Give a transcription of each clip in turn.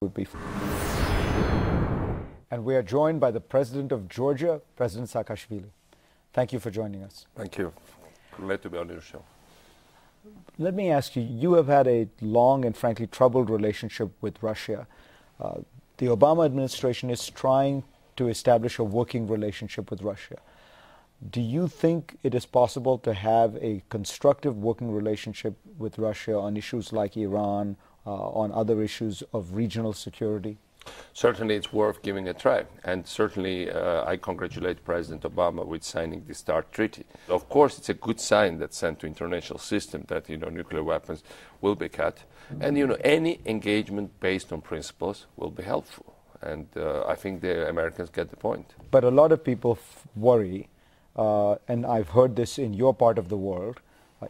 would be. And we are joined by the President of Georgia, President Saakashvili. Thank you for joining us. Thank you. Glad to be on your show. Let me ask you, you have had a long and frankly troubled relationship with Russia. The Obama administration is trying to establish a working relationship with Russia. Do you think it is possible to have a constructive working relationship with Russia on issues like Iran, on other issues of regional security? Certainly it's worth giving a try, and certainly I congratulate President Obama with signing the START treaty. Of course, it's a good sign that's sent to international system that nuclear weapons will be cut, and any engagement based on principles will be helpful, and I think the Americans get the point. But a lot of people worry, and I've heard this in your part of the world,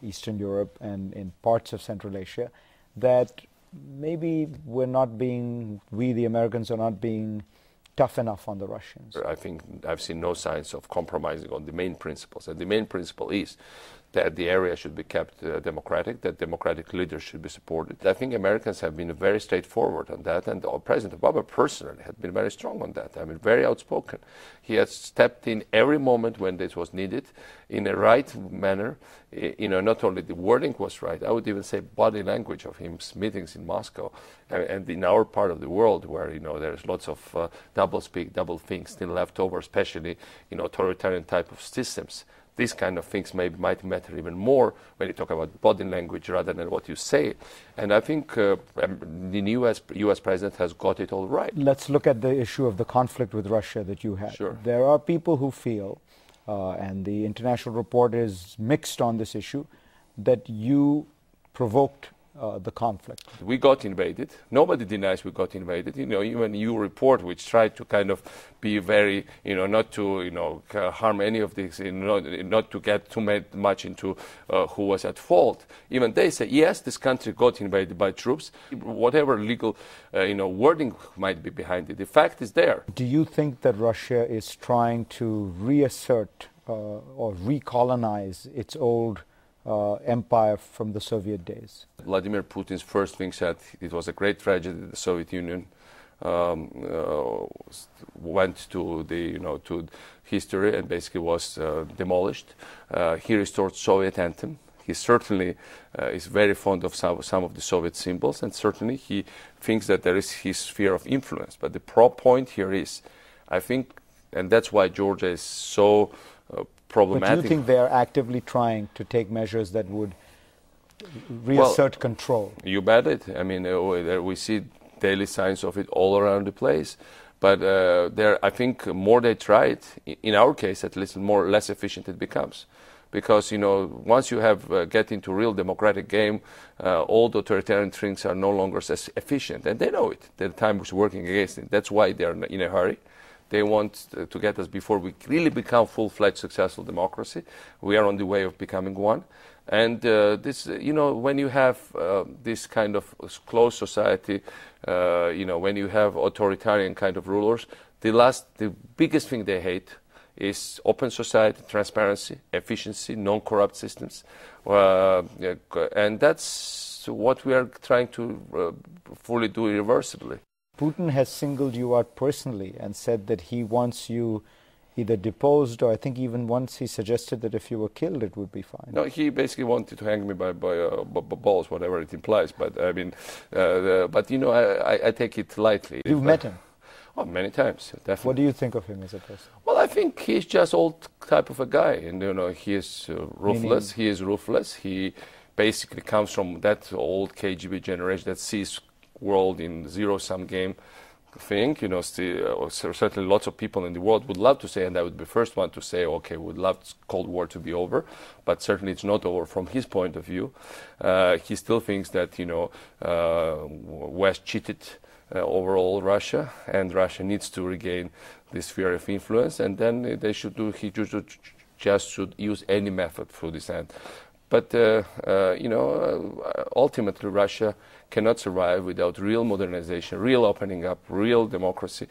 Eastern Europe and in parts of Central Asia, that maybe we the Americans are not being tough enough on the Russians. I think I've seen no signs of compromising on the main principles. And the main principle is that the area should be kept democratic, that democratic leaders should be supported. I think Americans have been very straightforward on that, and President Obama personally had been very strong on that. I mean, very outspoken. He has stepped in every moment when this was needed in a right manner. Not only the wording was right, I would even say body language of his meetings in Moscow and in our part of the world where, there's lots of double-speak, double think still left over, especially in authoritarian type of systems. These kind of things might matter even more when you talk about body language rather than what you say. And I think the new U.S. president has got it all right. Let's look at the issue of the conflict with Russia that you had. Sure. There are people who feel, and the international report is mixed on this issue, that you provoked the conflict. We got invaded. Nobody denies we got invaded. Even your report, which tried to kind of be very, not to, harm any of this, not to get too much into who was at fault. Even they say, yes, this country got invaded by troops. Whatever legal, wording might be behind it, the fact is there. Do you think that Russia is trying to reassert or recolonize its old empire from the Soviet days? Vladimir Putin's first thing said it was a great tragedy that the Soviet Union went to to history and basically was demolished. He restored Soviet anthem. He certainly is very fond of some of the Soviet symbols, and certainly he thinks that there is his sphere of influence. But the point here is, I think, and that's why Georgia is so problematic. But do you think they are actively trying to take measures that would reassert control? You bet it. I mean, we see daily signs of it all around the place. But I think more they try it, in our case at least, less efficient it becomes. Because, once you get into real democratic game, all the authoritarian things are no longer as efficient. And they know it. The time was working against it. That's why they're in a hurry. They want to get us before we really become full-fledged successful democracy. We are on the way of becoming one. And this, when you have this kind of closed society, when you have authoritarian kind of rulers, the biggest thing they hate is open society, transparency, efficiency, non-corrupt systems. And that's what we are trying to fully do irreversibly. Putin has singled you out personally and said that he wants you either deposed, or I think even once he suggested that if you were killed, it would be fine. No, he basically wanted to hang me by balls, whatever it implies. But I mean, I take it lightly. You've met him? Oh, many times, definitely. What do you think of him as a person? Well, I think he's just old type of a guy, and he is ruthless. He is ruthless. He basically comes from that old KGB generation that sees world in zero-sum game thing. Certainly lots of people in the world would love to say, and I would be the first one to say, okay, we'd love Cold War to be over, but certainly it's not over from his point of view. He still thinks that, West cheated overall Russia, and Russia needs to regain this sphere of influence, and then he just should use any method for this end. But, ultimately Russia cannot survive without real modernization, real opening up, real democracy.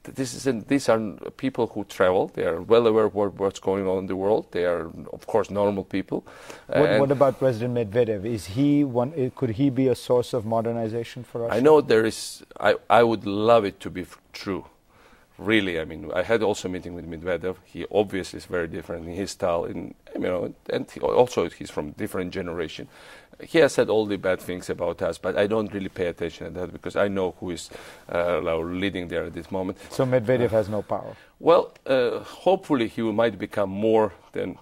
these are people who travel. They are well aware of what's going on in the world. They are, of course, normal people. What about President Medvedev? Is he one? Could he be a source of modernization for Russia? I know there is. I would love it to be true. Really, I mean, I had also a meeting with Medvedev. He obviously is very different in his style, and also he's from a different generation. He has said all the bad things about us, but I don't really pay attention to that because I know who is leading there at this moment. So Medvedev has no power? Well, hopefully he might become more than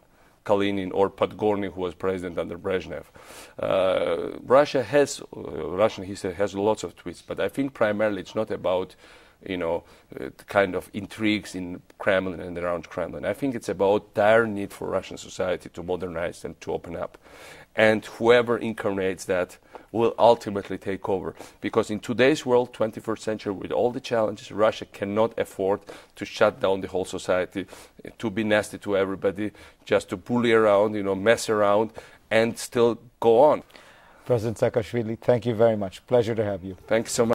Kalinin or Podgorny, who was president under Brezhnev. Russia has, Russian history has lots of twists, but I think primarily it's not about kind of intrigues in Kremlin and around Kremlin. I think it's about dire need for Russian society to modernize and to open up. And whoever incarnates that will ultimately take over. Because in today's world, 21st century, with all the challenges, Russia cannot afford to shut down the whole society, to be nasty to everybody, just to bully around, mess around, and still go on. President Saakashvili, thank you very much. Pleasure to have you. Thank you so much.